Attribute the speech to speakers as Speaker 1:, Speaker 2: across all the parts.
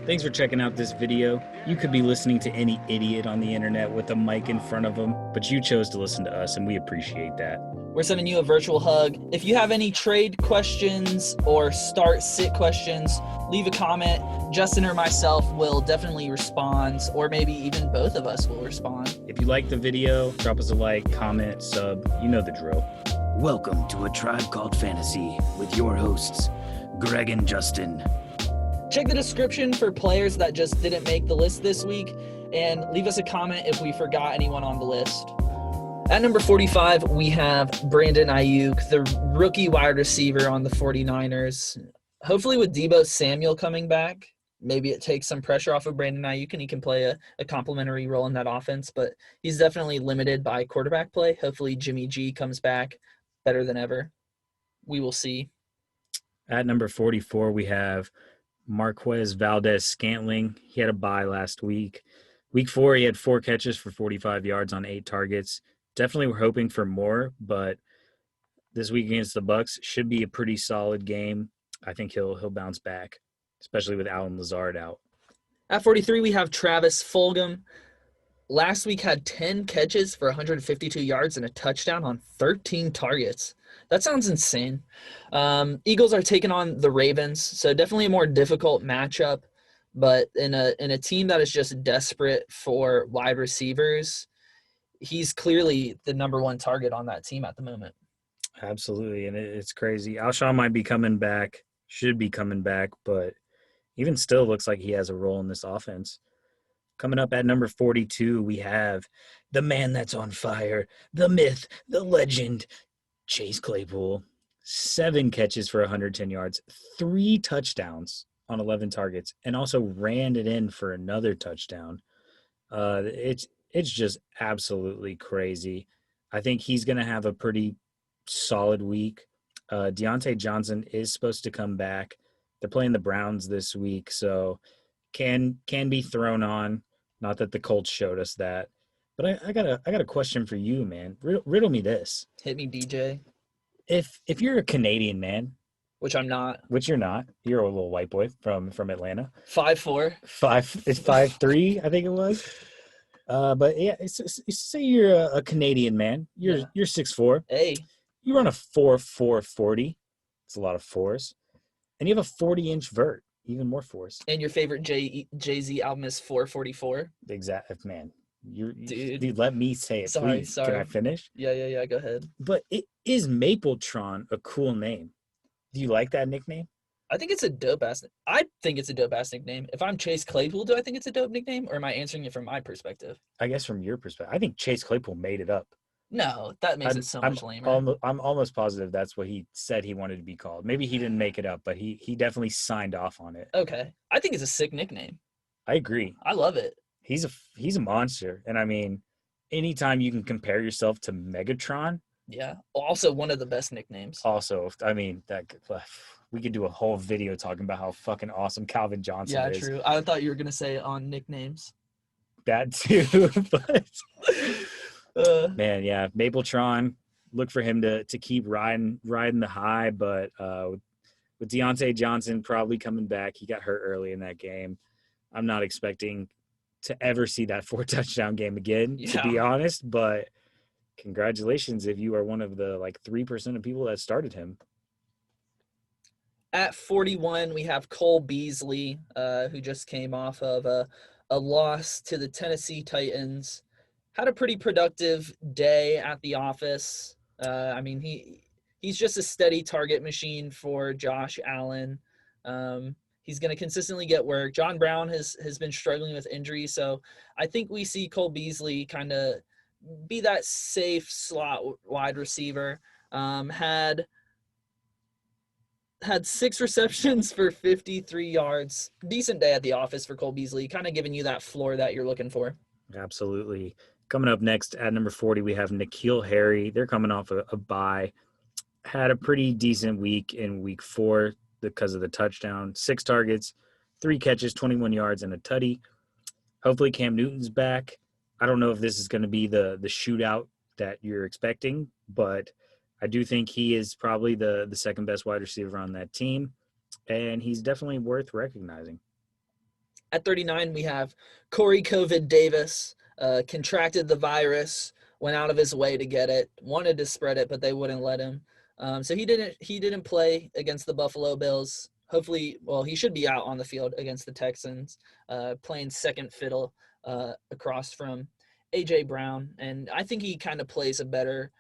Speaker 1: Thanks for checking out this video. You could be listening to any idiot on the internet with a mic in front of them, but you chose to listen to us, and we appreciate that.
Speaker 2: We're sending you a virtual hug. If you have any trade questions or start-sit questions, leave a comment. Justin or myself will definitely respond, or maybe even both of us will respond.
Speaker 1: If you like the video, drop us a like, comment, sub. You know the drill.
Speaker 3: Welcome to A Tribe Called Fantasy with your hosts, Greg and Justin.
Speaker 2: Check the description for players that just didn't make the list this week, and leave us a comment if we forgot anyone on the list. At number 45, we have Brandin Aiyuk, the rookie wide receiver on the 49ers. Hopefully with Deebo Samuel coming back, maybe it takes some pressure off of Brandin Aiyuk and he can play a complimentary role in that offense, but he's definitely limited by quarterback play. Hopefully Jimmy G comes back better than ever. We will see.
Speaker 1: At number 44, we have Marquez Valdez-Scantling. He had a bye last week. Week 4, he had 4 catches for 45 yards on 8 targets. Definitely we're hoping for more, but this week against the Bucs should be a pretty solid game. I think he'll bounce back, especially with Allen Lazard out.
Speaker 2: At 43, we have Travis Fulgham. Last week had 10 catches for 152 yards and a touchdown on 13 targets. That sounds insane. Eagles are taking on the Ravens, so definitely a more difficult matchup. But in a team that is just desperate for wide receivers, he's clearly the number one target on that team at the moment.
Speaker 1: Absolutely, and it's crazy. Alshon might be coming back, should be coming back, but even still looks like he has a role in this offense. Coming up at number 42, we have the man that's on fire, the myth, the legend, Chase Claypool. 7 catches for 110 yards, 3 touchdowns on 11 targets, and also ran it in for another touchdown. It's just absolutely crazy. I think he's going to have a pretty solid week. Diontae Johnson is supposed to come back. They're playing the Browns this week, so can be thrown on. Not that the Colts showed us that. But I got a question for you, man. Riddle me this.
Speaker 2: Hit me, DJ.
Speaker 1: If you're a Canadian man,
Speaker 2: which I'm not.
Speaker 1: Which you're not. You're a little white boy from Atlanta.
Speaker 2: 5'4".
Speaker 1: It's 5'3", I think it was. But yeah, say you're a Canadian man. You're 6'4".
Speaker 2: Hey.
Speaker 1: You run a 4.4 40. It's a lot of fours. And you have a 40-inch vert. Even more fours.
Speaker 2: And your favorite Jay-Z album is 444?
Speaker 1: Exactly, man. Dude, let me say it, please. Sorry. Can I finish?
Speaker 2: Yeah, go ahead.
Speaker 1: But is Mapletron a cool name? Do you like that nickname?
Speaker 2: I think it's a dope-ass – I think it's a dope-ass nickname. If I'm Chase Claypool, do I think it's a dope nickname, or am I answering it from my perspective?
Speaker 1: I guess from your perspective. I think Chase Claypool made it up.
Speaker 2: No, that makes it so much lamer.
Speaker 1: I'm almost positive that's what he said he wanted to be called. Maybe he didn't make it up, but he definitely signed off on it.
Speaker 2: Okay. I think it's a sick nickname.
Speaker 1: I agree.
Speaker 2: I love it.
Speaker 1: He's a monster. And, I mean, anytime you can compare yourself to Megatron.
Speaker 2: Yeah. Also one of the best nicknames.
Speaker 1: Also, I mean, we could do a whole video talking about how fucking awesome Calvin Johnson is.
Speaker 2: Yeah, true. I thought you were going to say on nicknames.
Speaker 1: That too, but... Man, yeah, Mapletron, look for him to keep riding the high, but with Diontae Johnson probably coming back, he got hurt early in that game. I'm not expecting to ever see that 4-touchdown game again, to be honest, but congratulations if you are one of the 3% of people that started him.
Speaker 2: At 41, we have Cole Beasley, who just came off of a loss to the Tennessee Titans. Had a pretty productive day at the office. I mean, he's just a steady target machine for Josh Allen. He's going to consistently get work. John Brown has been struggling with injury, so I think we see Cole Beasley kind of be that safe slot wide receiver. Had 6 receptions for 53 yards. Decent day at the office for Cole Beasley, kind of giving you that floor that you're looking for.
Speaker 1: Absolutely. Coming up next at number 40, we have N'Keal Harry. They're coming off a bye. Had a pretty decent week in week 4 because of the touchdown. 6 targets, 3 catches, 21 yards, and a tutty. Hopefully Cam Newton's back. I don't know if this is going to be the shootout that you're expecting, but I do think he is probably the second best wide receiver on that team, and he's definitely worth recognizing.
Speaker 2: At 39, we have Corey COVID Davis, contracted the virus, went out of his way to get it, wanted to spread it, but they wouldn't let him. So he didn't play against the Buffalo Bills. Hopefully, well, he should be out on the field against the Texans, playing second fiddle across from A.J. Brown. And I think he kind of plays a better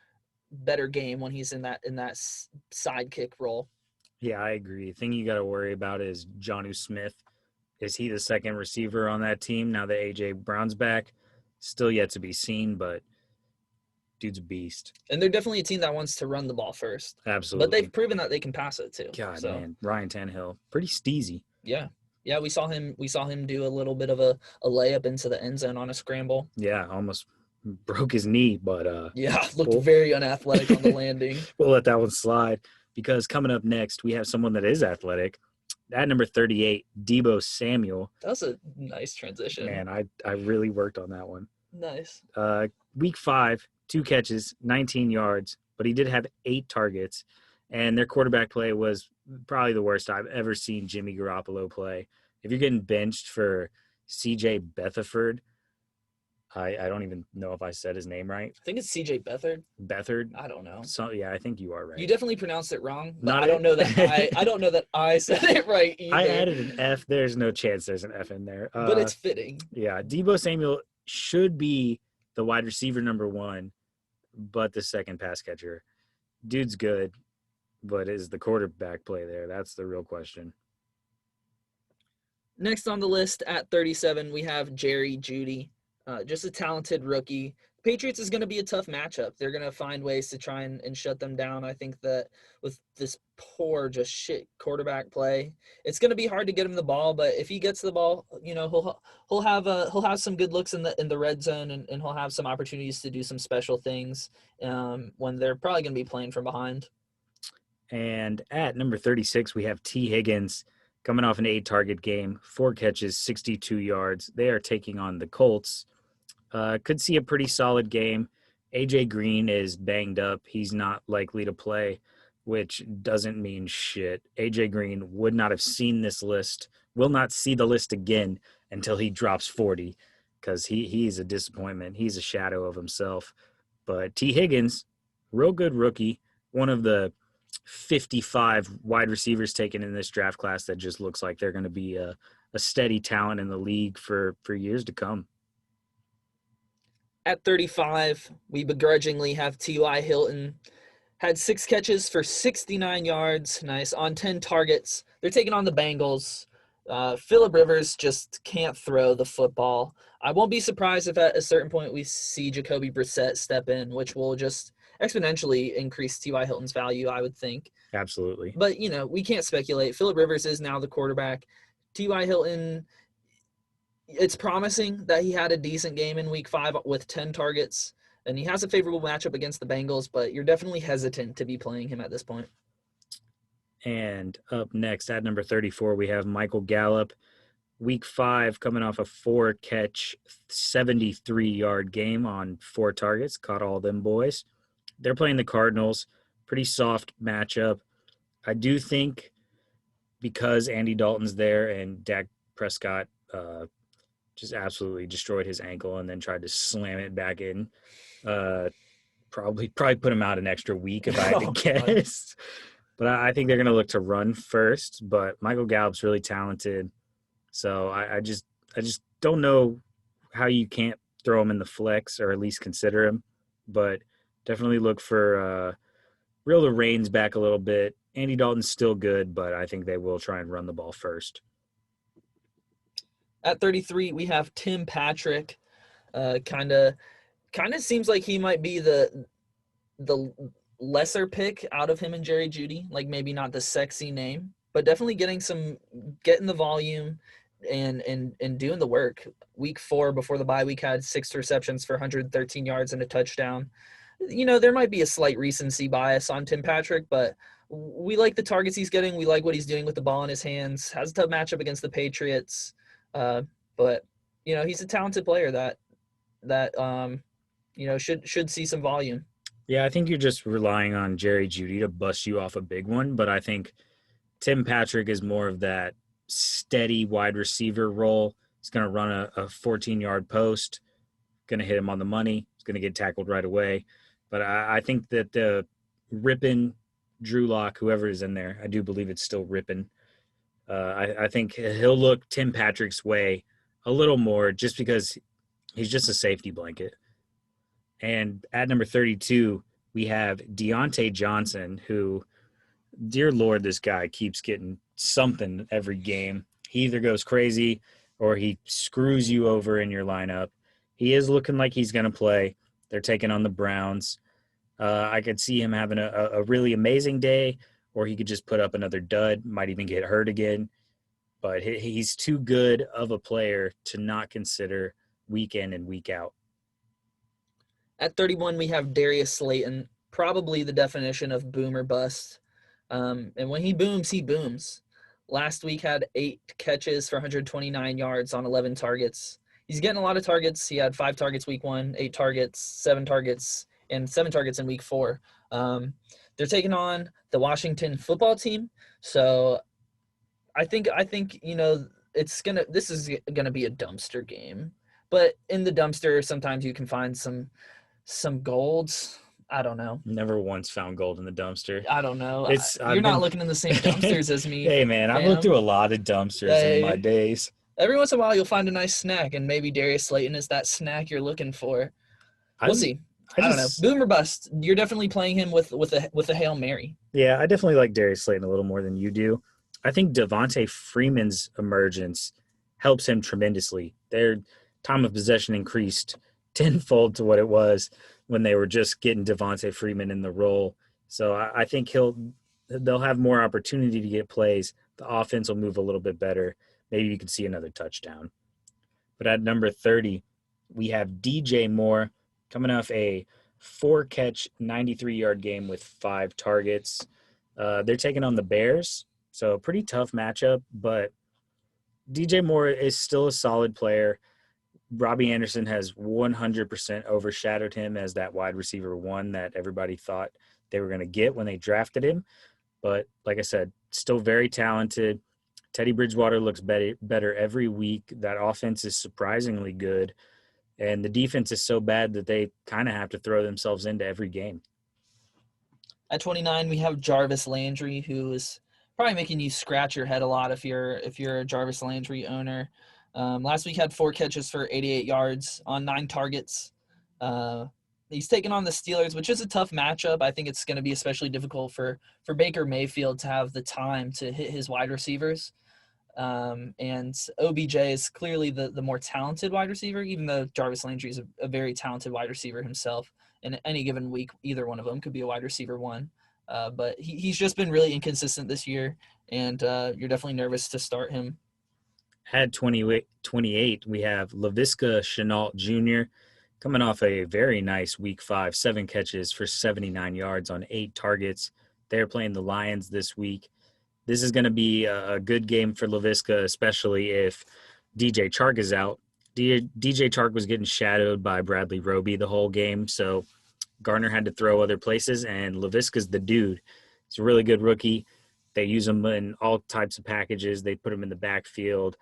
Speaker 2: game when he's in that sidekick role.
Speaker 1: Yeah, I agree. The thing you got to worry about is JuJu Smith. Is he the second receiver on that team now that A.J. Brown's back? Still yet to be seen, but dude's a beast.
Speaker 2: And they're definitely a team that wants to run the ball first.
Speaker 1: Absolutely.
Speaker 2: But they've proven that they can pass it too.
Speaker 1: God, man. Ryan Tannehill, pretty steezy.
Speaker 2: Yeah. Yeah, we saw him do a little bit of a layup into the end zone on a scramble.
Speaker 1: Yeah, almost broke his knee, but
Speaker 2: looked very unathletic on the landing.
Speaker 1: We'll let that one slide because coming up next, we have someone that is athletic. At number 38, Deebo Samuel.
Speaker 2: That was a nice transition.
Speaker 1: Man, I really worked on that one.
Speaker 2: Nice.
Speaker 1: Week 5, 2 catches, 19 yards, but he did have 8 targets, and their quarterback play was probably the worst I've ever seen Jimmy Garoppolo play. If you're getting benched for C.J. Beathard, I don't even know if I said his name right.
Speaker 2: I think it's C.J. Beathard.
Speaker 1: Beathard?
Speaker 2: I don't know.
Speaker 1: So yeah, I think you are right.
Speaker 2: You definitely pronounced it wrong. But I don't know that I said it right either.
Speaker 1: I added an F. There's no chance there's an F in there.
Speaker 2: But it's fitting.
Speaker 1: Yeah, Deebo Samuel should be the wide receiver number 1, but the second pass catcher. Dude's good, but is the quarterback play there? That's the real question.
Speaker 2: Next on the list at 37, we have Jerry Jeudy. Just a talented rookie. Patriots is going to be a tough matchup. They're going to find ways to try and shut them down. I think that with this poor, just shit quarterback play, it's going to be hard to get him the ball. But if he gets the ball, he'll have some good looks in the red zone, and he'll have some opportunities to do some special things when they're probably going to be playing from behind.
Speaker 1: And at number 36, we have T. Higgins coming off an 8-target game, 4 catches, 62 yards. They are taking on the Colts. Could see a pretty solid game. A.J. Green is banged up. He's not likely to play, which doesn't mean shit. A.J. Green would not have seen this list, will not see the list again until he drops 40 because he's a disappointment. He's a shadow of himself. But T. Higgins, real good rookie, one of the 55 wide receivers taken in this draft class that just looks like they're going to be a steady talent in the league for years to come.
Speaker 2: At 35, we begrudgingly have T.Y. Hilton. Had 6 catches for 69 yards. Nice. On 10 targets. They're taking on the Bengals. Phillip Rivers just can't throw the football. I won't be surprised if at a certain point we see Jacoby Brissett step in, which will just exponentially increase T.Y. Hilton's value, I would think.
Speaker 1: Absolutely.
Speaker 2: But, we can't speculate. Phillip Rivers is now the quarterback. T.Y. Hilton, it's promising that he had a decent game in week 5 with 10 targets, and he has a favorable matchup against the Bengals, but you're definitely hesitant to be playing him at this point.
Speaker 1: And up next at number 34, we have Michael Gallup. Week 5, coming off a 4-catch, 73-yard game on 4 targets. Caught all them boys. They're playing the Cardinals. Pretty soft matchup. I do think because Andy Dalton's there and Dak Prescott just absolutely destroyed his ankle and then tried to slam it back in. Probably put him out an extra week if I had to guess. But I think they're going to look to run first. But Michael Gallup's really talented. So I just don't know how you can't throw him in the flex or at least consider him. But definitely look for reel the reins back a little bit. Andy Dalton's still good, but I think they will try and run the ball first.
Speaker 2: At 33, we have Tim Patrick. Kind of seems like he might be the lesser pick out of him and Jerry Jeudy. Like maybe not the sexy name, but definitely getting the volume and doing the work. Week 4 before the bye week had 6 receptions for 113 yards and a touchdown. There might be a slight recency bias on Tim Patrick, but we like the targets he's getting. We like what he's doing with the ball in his hands. Has a tough matchup against the Patriots. But he's a talented player that should see some volume.
Speaker 1: Yeah, I think you're just relying on Jerry Jeudy to bust you off a big one, but I think Tim Patrick is more of that steady wide receiver role. He's going to run a 14-yard post, going to hit him on the money. He's going to get tackled right away. But I think that the Rippin, Drew Lock, whoever is in there, I do believe it's still Rippin. I think he'll look Tim Patrick's way a little more just because he's just a safety blanket. And at number 32, we have Diontae Johnson, who, dear Lord, this guy keeps getting something every game. He either goes crazy or he screws you over in your lineup. He is looking like he's going to play. They're taking on the Browns. I could see him having a really amazing day, or he could just put up another dud, might even get hurt again. But he's too good of a player to not consider week in and week out.
Speaker 2: At 31, we have Darius Slayton, probably the definition of boom or bust. And when he booms, he booms. Last week had 8 catches for 129 yards on 11 targets. He's getting a lot of targets. He had 5 targets week 1, 8 targets, 7 targets, and 7 targets in week 4. They're taking on the Washington football team. So I think this is gonna be a dumpster game. But in the dumpster, sometimes you can find some golds. I don't know.
Speaker 1: Never once found gold in the dumpster.
Speaker 2: I don't know.
Speaker 1: You're
Speaker 2: not looking in the same dumpsters as me.
Speaker 1: Hey, man, I've looked through a lot of dumpsters in my days.
Speaker 2: Every once in a while, you'll find a nice snack, and maybe Darius Slayton is that snack you're looking for. We'll see. I don't know. Boom or bust. You're definitely playing him with a Hail Mary.
Speaker 1: Yeah, I definitely like Darius Slayton a little more than you do. I think Devontae Freeman's emergence helps him tremendously. Their time of possession increased tenfold to what it was when they were just getting Devontae Freeman in the role. So I think they'll have more opportunity to get plays. The offense will move a little bit better. Maybe you can see another touchdown. But at number 30, we have DJ Moore coming off a 4-catch, 93-yard game with 5 targets. They're taking on the Bears, so a pretty tough matchup, but DJ Moore is still a solid player. Robby Anderson has 100% overshadowed him as that wide receiver 1 that everybody thought they were going to get when they drafted him. But like I said, still very talented. Teddy Bridgewater looks better every week. That offense is surprisingly good. And the defense is so bad that they kind of have to throw themselves into every game.
Speaker 2: At 29, we have Jarvis Landry, who is probably making you scratch your head a lot if you're a Jarvis Landry owner. Last week had 4 catches for 88 yards on 9 targets. He's taking on the Steelers, which is a tough matchup. I think it's going to be especially difficult for Baker Mayfield to have the time to hit his wide receivers. And OBJ is clearly the more talented wide receiver, even though Jarvis Landry is a very talented wide receiver himself. And any given week, either one of them could be a wide receiver 1. But he's just been really inconsistent this year, and you're definitely nervous to start him.
Speaker 1: At 28, we have Laviska Shenault Jr. coming off a very nice week 5, 7 catches for 79 yards on 8 targets. They're playing the Lions this week. This is going to be a good game for Laviska, especially if DJ Chark is out. DJ Chark was getting shadowed by Bradley Roby the whole game, so Garner had to throw other places, and Laviska's the dude. He's a really good rookie. They use him in all types of packages. They put him in the backfield.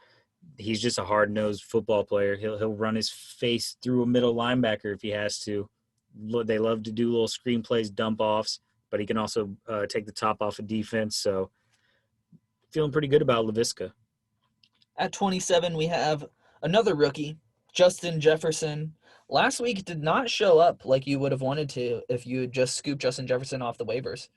Speaker 1: He's just a hard-nosed football player. He'll run his face through a middle linebacker if he has to. They love to do little screen plays, dump-offs, but he can also take the top off of defense, so feeling pretty good about Laviska.
Speaker 2: At 27, we have another rookie, Justin Jefferson. Last week did not show up like you would have wanted to if you had just scooped Justin Jefferson off the waivers.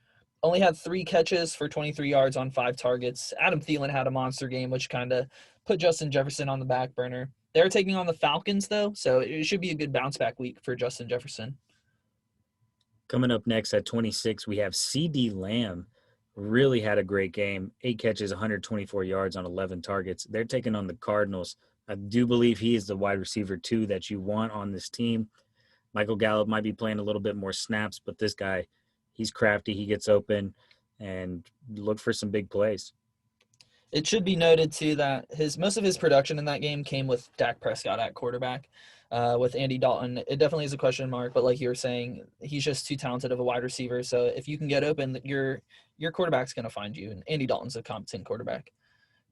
Speaker 2: Only had 3 catches for 23 yards on 5 targets. Adam Thielen had a monster game, which kind of put Justin Jefferson on the back burner. They're taking on the Falcons, though, so it should be a good bounce-back week for Justin Jefferson.
Speaker 1: Coming up next at 26, we have CeeDee Lamb. Really had a great game. 8 catches, 124 yards on 11 targets. They're taking on the Cardinals. I do believe he is the wide receiver 2 that you want on this team. Michael Gallup might be playing a little bit more snaps, but this guy, he's crafty. He gets open, and look for some big plays.
Speaker 2: It should be noted, too, that most of his production in that game came with Dak Prescott at quarterback. With Andy Dalton, it definitely is a question mark, but like you were saying, he's just too talented of a wide receiver. So if you can get open, your quarterback's going to find you, and Andy Dalton's a competent quarterback.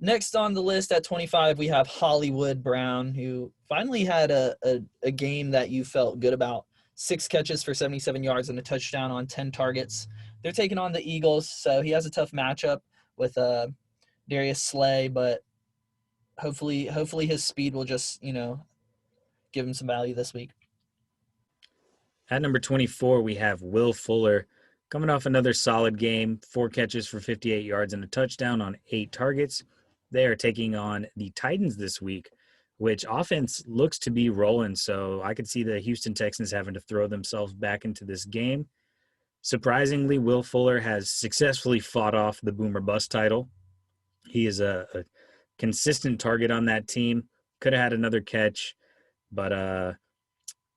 Speaker 2: Next on the list at 25, we have Hollywood Brown, who finally had a game that you felt good about. 6 catches for 77 yards and a touchdown on 10 targets. They're taking on the Eagles, so he has a tough matchup with Darius Slay, but hopefully his speed will just, give him some value this week.
Speaker 1: At number 24, we have Will Fuller coming off another solid game, 4 catches for 58 yards and a touchdown on 8 targets. They are taking on the Titans this week, which offense looks to be rolling. So I could see the Houston Texans having to throw themselves back into this game. Surprisingly, Will Fuller has successfully fought off the Boomer Bust title. He is a consistent target on that team. Could have had another catch, but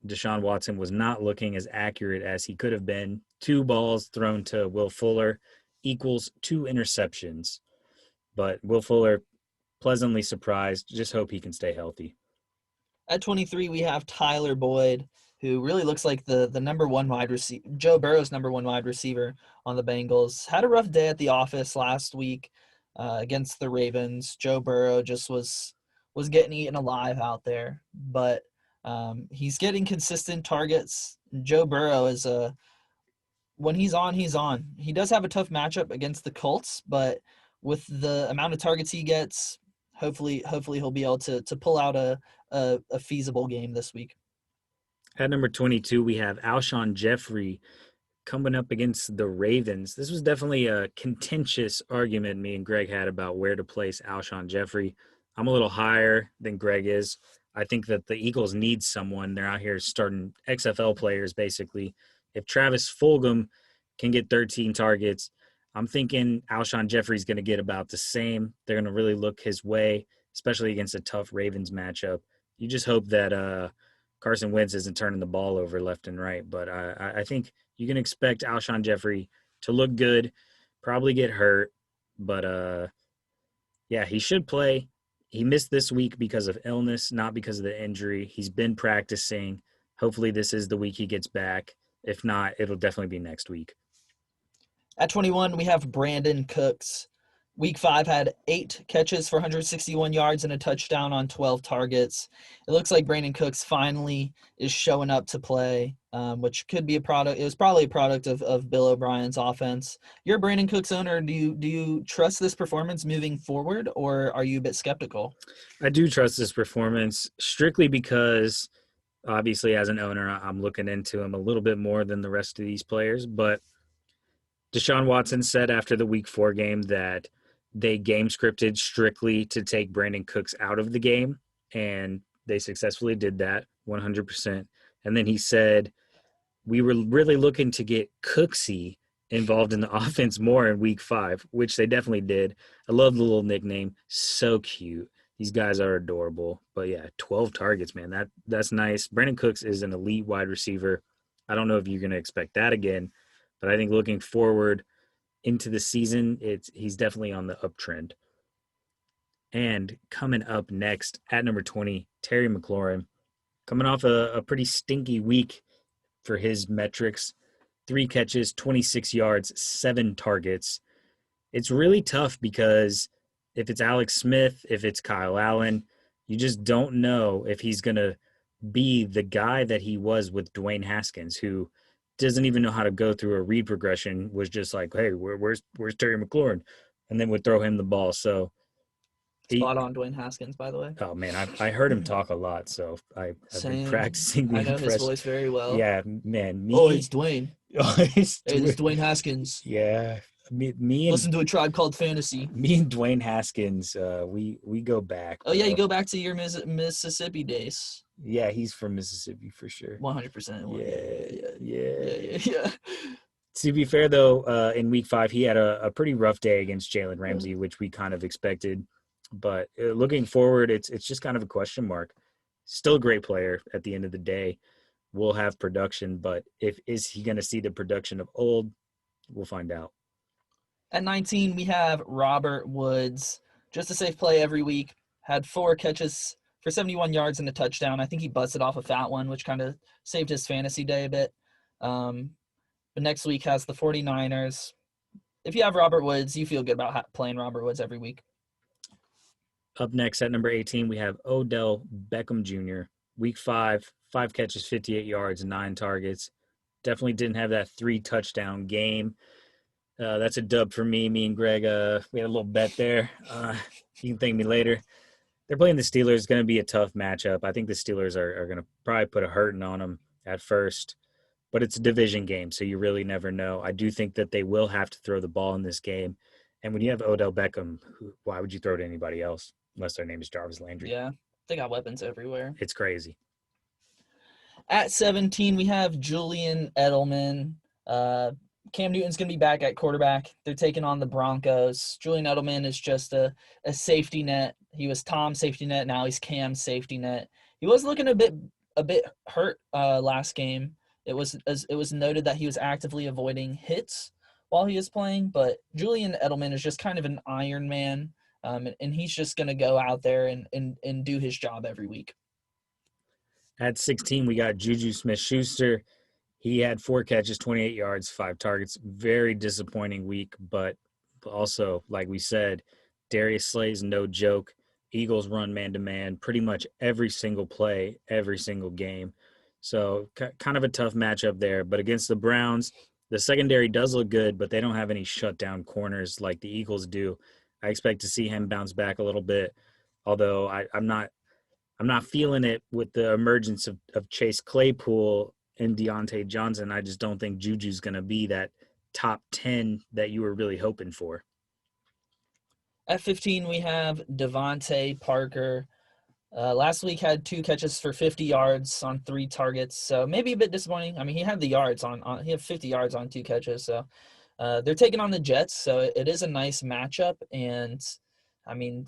Speaker 1: Deshaun Watson was not looking as accurate as he could have been. 2 balls thrown to Will Fuller equals 2 interceptions. But Will Fuller, pleasantly surprised. Just hope he can stay healthy.
Speaker 2: At 23, we have Tyler Boyd, who really looks like the number one wide receiver, Joe Burrow's number one wide receiver on the Bengals. Had a rough day at the office last week against the Ravens. Joe Burrow just was getting eaten alive out there, but he's getting consistent targets. Joe Burrow is when he's on, he's on. He does have a tough matchup against the Colts, but with the amount of targets he gets, hopefully he'll be able to pull out a feasible game this week.
Speaker 1: At number 22, we have Alshon Jeffrey coming up against the Ravens. This was definitely a contentious argument me and Greg had about where to place Alshon Jeffrey. I'm a little higher than Greg is. I think that the Eagles need someone. They're out here starting XFL players, basically. If Travis Fulgham can get 13 targets, I'm thinking Alshon Jeffrey's going to get about the same. They're going to really look his way, especially against a tough Ravens matchup. You just hope that Carson Wentz isn't turning the ball over left and right. But I think you can expect Alshon Jeffrey to look good, probably get hurt. But, yeah, he should play. He missed this week because of illness, not because of the injury. He's been practicing. Hopefully this is the week he gets back. If not, it'll definitely be next week.
Speaker 2: At 21, we have Brandin Cooks. Week 5 had 8 catches for 161 yards and a touchdown on 12 targets. It looks like Brandin Cooks finally is showing up to play, which could be a product. It was probably a product of Bill O'Brien's offense. You're a Brandin Cooks owner. Do you trust this performance moving forward, or are you a bit skeptical?
Speaker 1: I do trust this performance strictly because, obviously, as an owner, I'm looking into him a little bit more than the rest of these players. But Deshaun Watson said after the Week 4 game that they game scripted strictly to take Brandin Cooks out of the game, and they successfully did that 100%. And then he said, we were really looking to get Cooksy involved in the offense more in Week 5, which they definitely did. I love the little nickname. So cute. These guys are adorable. But, yeah, 12 targets, man. That's nice. Brandin Cooks is an elite wide receiver. I don't know if you're going to expect that again, but I think looking forward into the season, he's definitely on the uptrend. And coming up next at number 20, Terry McLaurin, coming off a pretty stinky week for his metrics. 3 catches, 26 yards, 7 targets. It's really tough because if it's Alex Smith, if it's Kyle Allen, you just don't know if he's going to be the guy that he was with Dwayne Haskins, who doesn't even know how to go through a read progression, was just like, hey, where's Terry McLaurin? And then would throw him the ball. So
Speaker 2: Spot on Dwayne Haskins, by the way.
Speaker 1: Oh, man, I heard him talk a lot, so I've been practicing the
Speaker 2: I know
Speaker 1: impression.
Speaker 2: his voice very well.
Speaker 1: Yeah, man.
Speaker 2: It's Dwayne.
Speaker 1: It's
Speaker 2: It's Dwayne Haskins.
Speaker 1: Yeah. Me and
Speaker 2: Listen to A Tribe Called Fantasy.
Speaker 1: Me and Dwayne Haskins, we go back.
Speaker 2: Oh, yeah, you go back to your Mississippi days.
Speaker 1: Yeah, he's from Mississippi for sure.
Speaker 2: 100%.
Speaker 1: Yeah. To be fair, though, in Week 5, he had a pretty rough day against Jalen Ramsey, which we kind of expected. But looking forward, it's just kind of a question mark. Still a great player at the end of the day. Will have production, but is he going to see the production of old? We'll find out.
Speaker 2: At 19, we have Robert Woods. Just a safe play every week. Had 4 catches for 71 yards and a touchdown. I think he busted off a fat one, which kind of saved his fantasy day a bit. But next week has the 49ers. If you have Robert Woods, you feel good about playing Robert Woods every week.
Speaker 1: Up next at number 18, we have Odell Beckham Jr. Week 5 catches, 58 yards, 9 targets. Definitely didn't have that 3-touchdown game. That's a dub for me. Me and Greg, we had a little bet there. You can thank me later. They're playing the Steelers. It's going to be a tough matchup. I think the Steelers are going to probably put a hurting on them at first. But it's a division game, so you really never know. I do think that they will have to throw the ball in this game. And when you have Odell Beckham, why would you throw to anybody else unless their name is Jarvis Landry?
Speaker 2: Yeah, they got weapons everywhere.
Speaker 1: It's crazy.
Speaker 2: At 17, we have Julian Edelman. Cam Newton's going to be back at quarterback. They're taking on the Broncos. Julian Edelman is just a safety net. He was Tom's safety net. Now he's Cam's safety net. He was looking a bit hurt last game. It was noted that he was actively avoiding hits while he was playing, but Julian Edelman is just kind of an Iron Man, and he's just going to go out there and do his job every week.
Speaker 1: At 16, we got JuJu Smith-Schuster. He had 4 catches, 28 yards, 5 targets. Very disappointing week, but also, like we said, Darius Slay's no joke. Eagles run man-to-man pretty much every single play, every single game. So kind of a tough matchup there. But against the Browns, the secondary does look good, but they don't have any shutdown corners like the Eagles do. I expect to see him bounce back a little bit, although I'm not feeling it with the emergence of Chase Claypool and Diontae Johnson. I just don't think Juju's going to be that top 10 that you were really hoping for.
Speaker 2: At 15, we have Davante Parker. Last week had 2 catches for 50 yards on 3 targets, so maybe a bit disappointing. I mean, he had the yards he had 50 yards on 2 catches, so they're taking on the Jets, so it is a nice matchup. And I mean,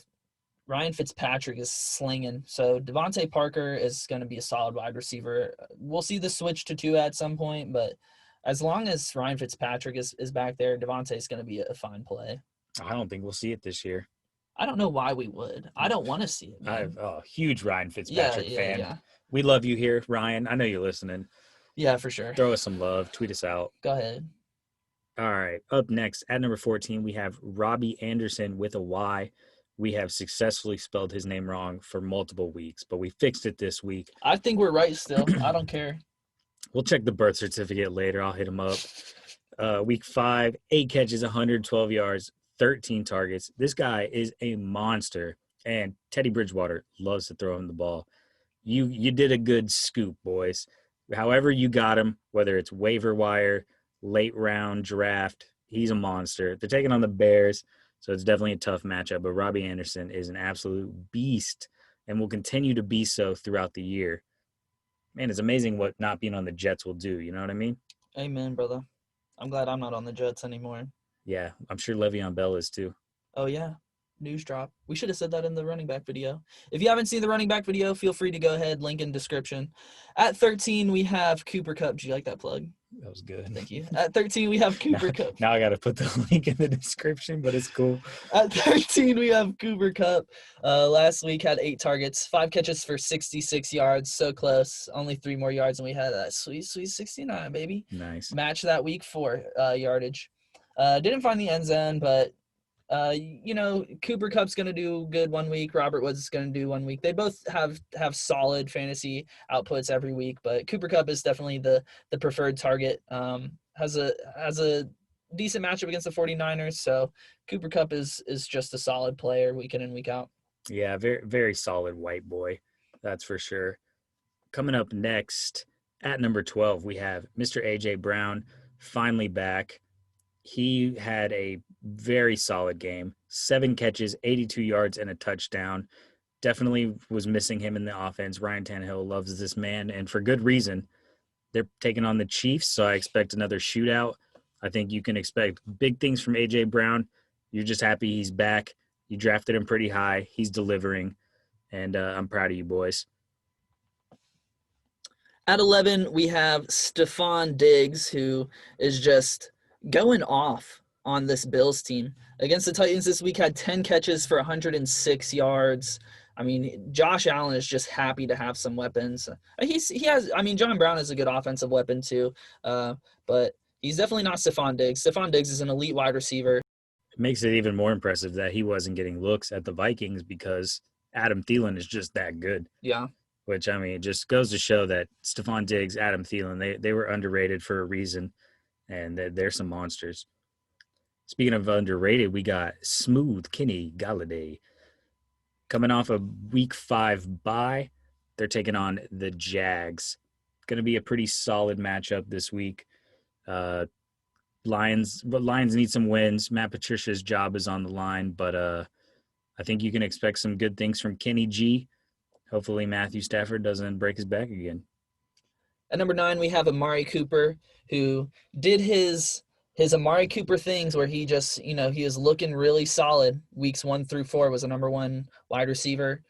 Speaker 2: Ryan Fitzpatrick is slinging, so Davante Parker is going to be a solid wide receiver. We'll see the switch to 2 at some point, but as long as Ryan Fitzpatrick is back there, Davante is going to be a fine play.
Speaker 1: I don't think we'll see it this year.
Speaker 2: I don't know why we would. I don't want to see it, man.
Speaker 1: I'm a huge Ryan Fitzpatrick fan.
Speaker 2: Yeah.
Speaker 1: We love you here, Ryan. I know you're listening.
Speaker 2: Yeah, for sure.
Speaker 1: Throw us some love. Tweet us out.
Speaker 2: Go ahead.
Speaker 1: All right. Up next, at number 14, we have Robby Anderson with a Y. We have successfully spelled his name wrong for multiple weeks, but we fixed it this week.
Speaker 2: I think we're right still. I don't care.
Speaker 1: We'll check the birth certificate later. I'll hit him up. Week 5, 8 catches, 112 yards, 13 targets. This guy is a monster, and Teddy Bridgewater loves to throw him the ball. You did a good scoop, boys. However you got him, whether it's waiver wire, late round draft, he's a monster. They're taking on the Bears, so it's definitely a tough matchup, but Robby Anderson is an absolute beast and will continue to be so throughout the year. Man, it's amazing what not being on the Jets will do. You know what I mean?
Speaker 2: Amen, brother. I'm glad I'm not on the Jets anymore.
Speaker 1: Yeah, I'm sure Le'Veon Bell is too.
Speaker 2: Oh, yeah. News drop. We should have said that in the running back video. If you haven't seen the running back video, feel free to go ahead. Link in description. At 13, we have Cooper Kupp. Do you like that plug?
Speaker 1: That was good.
Speaker 2: Thank you. At 13, we have Cooper Kupp.
Speaker 1: Now I got to put the link in the description, but it's cool.
Speaker 2: At 13, we have Cooper Kupp. Last week had 8 targets, 5 catches for 66 yards. So close. Only 3 more yards, and we had that sweet 69, baby.
Speaker 1: Nice.
Speaker 2: Match that week 4 yardage. Didn't find the end zone, but Cooper Kupp's going to do good one week. Robert Woods is going to do one week. They both have solid fantasy outputs every week, but Cooper Kupp is definitely the preferred target. Has a decent matchup against the 49ers, so Cooper Kupp is just a solid player week in and week out.
Speaker 1: Yeah, very, very solid white boy. That's for sure. Coming up next, at number 12, we have Mr. A.J. Brown, finally back. He had a very solid game, 7 catches, 82 yards, and a touchdown. Definitely was missing him in the offense. Ryan Tannehill loves this man, and for good reason. They're taking on the Chiefs, so I expect another shootout. I think you can expect big things from A.J. Brown. You're just happy he's back. You drafted him pretty high. He's delivering, and I'm proud of you, boys.
Speaker 2: At 11, we have Stefon Diggs, who is just going off on this Bills team. Against the Titans this week, had 10 catches for 106 yards. I mean, Josh Allen is just happy to have some weapons. John Brown is a good offensive weapon too, but he's definitely not Stefon Diggs. Stefon Diggs is an elite wide receiver.
Speaker 1: It makes it even more impressive that he wasn't getting looks at the Vikings because Adam Thielen is just that good.
Speaker 2: Yeah.
Speaker 1: Which, I mean, it just goes to show that Stefon Diggs, Adam Thielen, they were underrated for a reason, and they're some monsters. Speaking of underrated, we got Smooth Kenny Galladay coming off a Week 5 bye. They're taking on the Jags. Going to be a pretty solid matchup this week. Lions need some wins. Matt Patricia's job is on the line, but I think you can expect some good things from Kenny G. Hopefully Matthew Stafford doesn't break his back again.
Speaker 2: At number 9, we have Amari Cooper, who did his Amari Cooper things where he just, he was looking really solid. Weeks 1 through 4 was a number 1 wide receiver,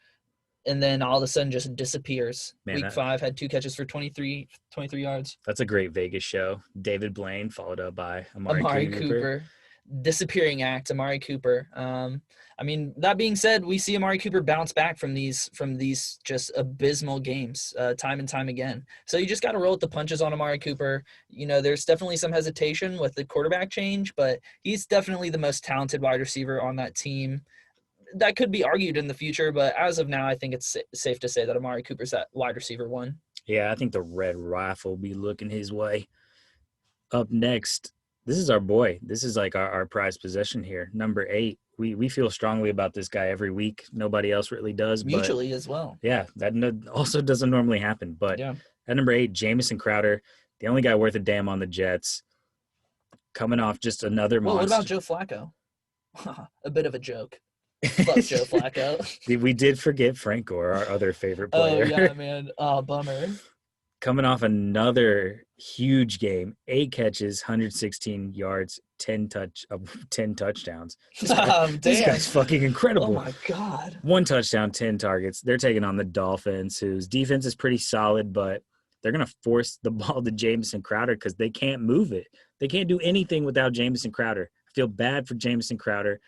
Speaker 2: and then all of a sudden just disappears.
Speaker 1: Man,
Speaker 2: Week 5 had 2 catches for 23 yards.
Speaker 1: That's a great Vegas show. David Blaine followed up by Amari Cooper.
Speaker 2: Disappearing act, Amari Cooper. I mean, that being said, we see Amari Cooper bounce back from these just abysmal games time and time again. So you just got to roll with the punches on Amari Cooper. There's definitely some hesitation with the quarterback change, but he's definitely the most talented wide receiver on that team. That could be argued in the future, but as of now, I think it's safe to say that Amari Cooper's that wide receiver 1.
Speaker 1: Yeah, I think the red rifle will be looking his way. Up next, this is our boy. This is like our prized possession here. Number 8. We feel strongly about this guy every week. Nobody else really does.
Speaker 2: Mutually as well.
Speaker 1: Yeah, that also doesn't normally happen. But
Speaker 2: yeah.
Speaker 1: At number 8, Jamison Crowder, the only guy worth a damn on the Jets, coming off just another monster.
Speaker 2: What about Joe Flacco? A bit of a joke. Fuck Joe Flacco.
Speaker 1: We did forget Frank Gore, our other favorite player.
Speaker 2: Oh, yeah, man. Bummer.
Speaker 1: Coming off another huge game, 8 catches, 116 yards, 10 touchdowns. This guy's fucking incredible.
Speaker 2: Oh, my God.
Speaker 1: 1 touchdown, 10 targets. They're taking on the Dolphins, whose defense is pretty solid, but they're going to force the ball to Jamison Crowder because they can't move it. They can't do anything without Jamison Crowder. I feel bad for Jamison Crowder.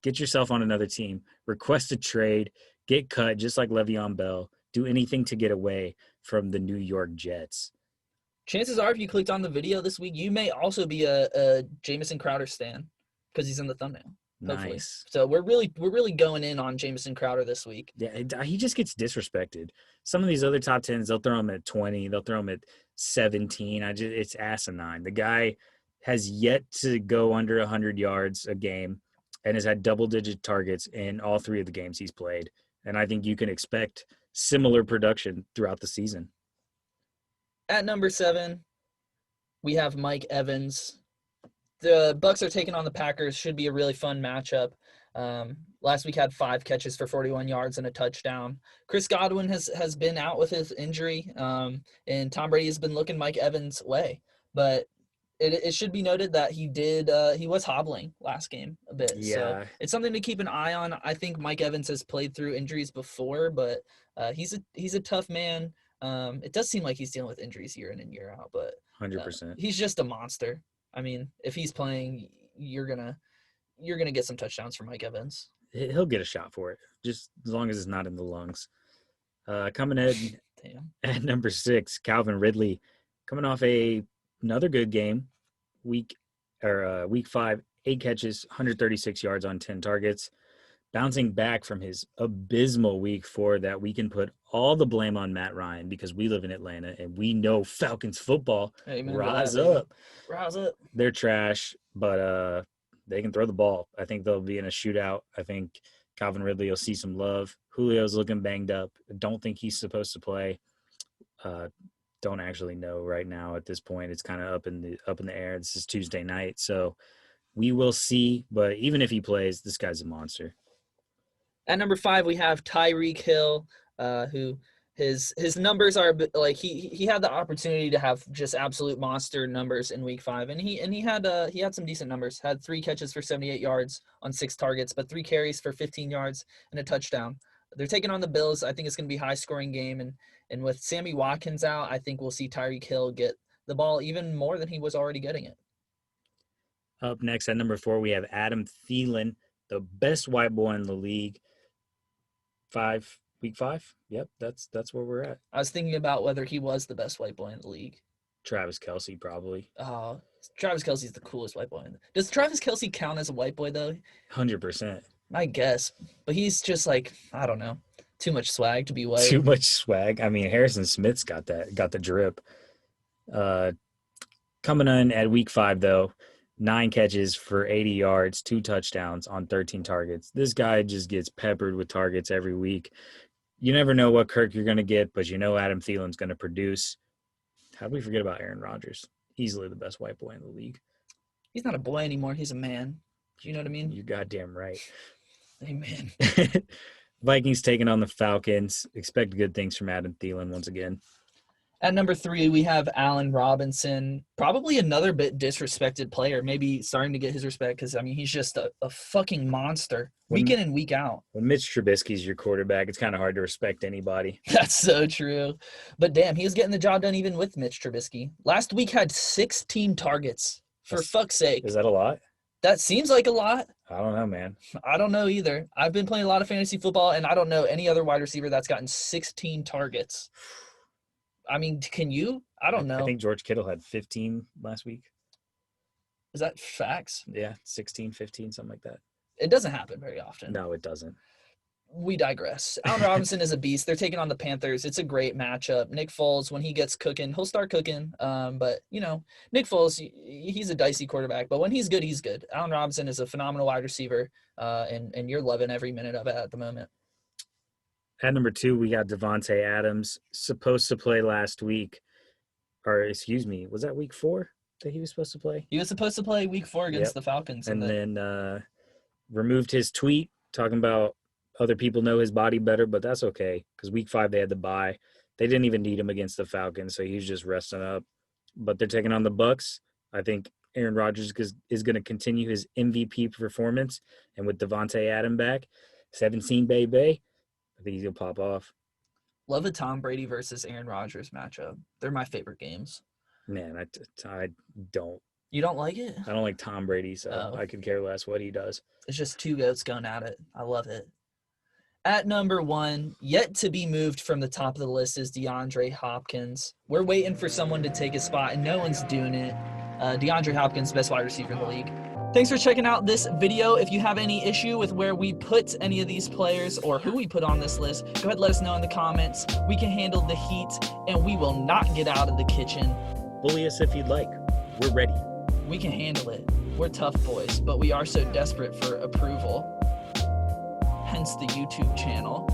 Speaker 1: Get yourself on another team. Request a trade. Get cut just like Le'Veon Bell. Do anything to get away from the New York Jets.
Speaker 2: Chances are, if you clicked on the video this week, you may also be a Jamison Crowder stan because he's in the thumbnail. Hopefully.
Speaker 1: Nice.
Speaker 2: So we're really going in on Jamison Crowder this week.
Speaker 1: Yeah, he just gets disrespected. Some of these other top 10s, they'll throw him at 20. They'll throw him at 17. It's asinine. The guy has yet to go under 100 yards a game and has had double-digit targets in all 3 of the games he's played. And I think you can expect similar production throughout the season.
Speaker 2: At number 7, we have Mike Evans. The Bucs are taking on the Packers. Should be a really fun matchup. Last week had 5 catches for 41 yards and a touchdown. Chris Godwin has been out with his injury, and Tom Brady has been looking Mike Evans' way. But it should be noted that he was hobbling last game a bit.
Speaker 1: Yeah.
Speaker 2: So it's something to keep an eye on. I think Mike Evans has played through injuries before, but he's a tough man. It does seem like he's dealing with injuries year in and year out, but
Speaker 1: 100%.
Speaker 2: He's just a monster. I mean, if he's playing, you're gonna get some touchdowns from Mike Evans.
Speaker 1: He'll get a shot for it, just as long as it's not in the lungs. Coming in at number 6, Calvin Ridley, coming off another good game, week 5, 8 catches, 136 yards on 10 targets, bouncing back from his abysmal week 4 that we can put all the blame on Matt Ryan because we live in Atlanta and we know Falcons football.
Speaker 2: Amen.
Speaker 1: Rise up. They're trash, but they can throw the ball. I think they'll be in a shootout. I think Calvin Ridley will see some love. Julio's looking banged up. I don't think he's supposed to play. Don't actually know right now at this point. It's kind of up in the air. This is Tuesday night, so we will see. But even if he plays, this guy's a monster.
Speaker 2: At number 5, we have Tyreek Hill, who his numbers are like he had the opportunity to have just absolute monster numbers in week 5, and he had some decent numbers. Had 3 catches for 78 yards on 6 targets, but 3 carries for 15 yards and a touchdown. They're taking on the Bills. I think it's going to be a high-scoring game, and with Sammy Watkins out, I think we'll see Tyreek Hill get the ball even more than he was already getting it.
Speaker 1: Up next at number 4, we have Adam Thielen, the best white boy in the league. Week 5. Yep, that's where we're at.
Speaker 2: I was thinking about whether he was the best white boy in the league.
Speaker 1: Travis Kelce, probably.
Speaker 2: Travis Kelce's the coolest white boy. Does Travis Kelce count as a white boy, though?
Speaker 1: 100%.
Speaker 2: I guess. But he's just like, I don't know, too much swag to be white.
Speaker 1: Too much swag. I mean, Harrison Smith's got the drip. Coming in at week 5, though, 9 catches for 80 yards, 2 touchdowns on 13 targets. This guy just gets peppered with targets every week. You never know what Kirk you're going to get, but you know Adam Thielen's going to produce. How do we forget about Aaron Rodgers? Easily the best white boy in the league.
Speaker 2: He's not a boy anymore. He's a man. Do you know what I mean?
Speaker 1: You're goddamn right.
Speaker 2: Amen.
Speaker 1: Vikings taking on the Falcons. Expect good things from Adam Thielen once again.
Speaker 2: At number 3, we have Allen Robinson, probably another bit disrespected player, maybe starting to get his respect because, I mean, he's just a fucking monster week in and week out.
Speaker 1: When Mitch Trubisky's your quarterback, it's kind of hard to respect anybody.
Speaker 2: That's so true. But, damn, he was getting the job done even with Mitch Trubisky. Last week had 16 targets, for fuck's sake.
Speaker 1: Is that a lot?
Speaker 2: That seems like a lot.
Speaker 1: I don't know, man.
Speaker 2: I don't know either. I've been playing a lot of fantasy football, and I don't know any other wide receiver that's gotten 16 targets. I mean, can you? I don't know.
Speaker 1: I think George Kittle had 15 last week.
Speaker 2: Is that facts?
Speaker 1: Yeah, 16, 15, something like that.
Speaker 2: It doesn't happen very often.
Speaker 1: No, it doesn't.
Speaker 2: We digress. Allen Robinson is a beast. They're taking on the Panthers. It's a great matchup. Nick Foles, when he gets cooking, he'll start cooking. But, you know, Nick Foles, he's a dicey quarterback. But when he's good, he's good. Allen Robinson is a phenomenal wide receiver, and you're loving every minute of it at the moment.
Speaker 1: At number 2, we got Davante Adams, supposed to play last week. Or, excuse me, was that week 4 that he was supposed to play?
Speaker 2: He was supposed to play week 4 against the Falcons.
Speaker 1: And then removed his tweet talking about other people know his body better, but that's okay because week 5 they had the bye. They didn't even need him against the Falcons, so he's just resting up. But they're taking on the Bucks. I think Aaron Rodgers is going to continue his MVP performance, and with Davante Adams back, 17 baby, I think he'll pop off.
Speaker 2: Love a Tom Brady versus Aaron Rodgers matchup. They're my favorite games.
Speaker 1: Man, I don't.
Speaker 2: You don't like it?
Speaker 1: I don't like Tom Brady, so I could care less what he does.
Speaker 2: It's just two goats going at it. I love it. At number 1, yet to be moved from the top of the list is DeAndre Hopkins. We're waiting for someone to take his spot, and no one's doing it. DeAndre Hopkins, best wide receiver in the league. Thanks for checking out this video. If you have any issue with where we put any of these players or who we put on this list, go ahead and let us know in the comments. We can handle the heat, and we will not get out of the kitchen.
Speaker 1: Bully us if you'd like. We're ready.
Speaker 2: We can handle it. We're tough boys, but we are so desperate for approval. Hence the YouTube channel.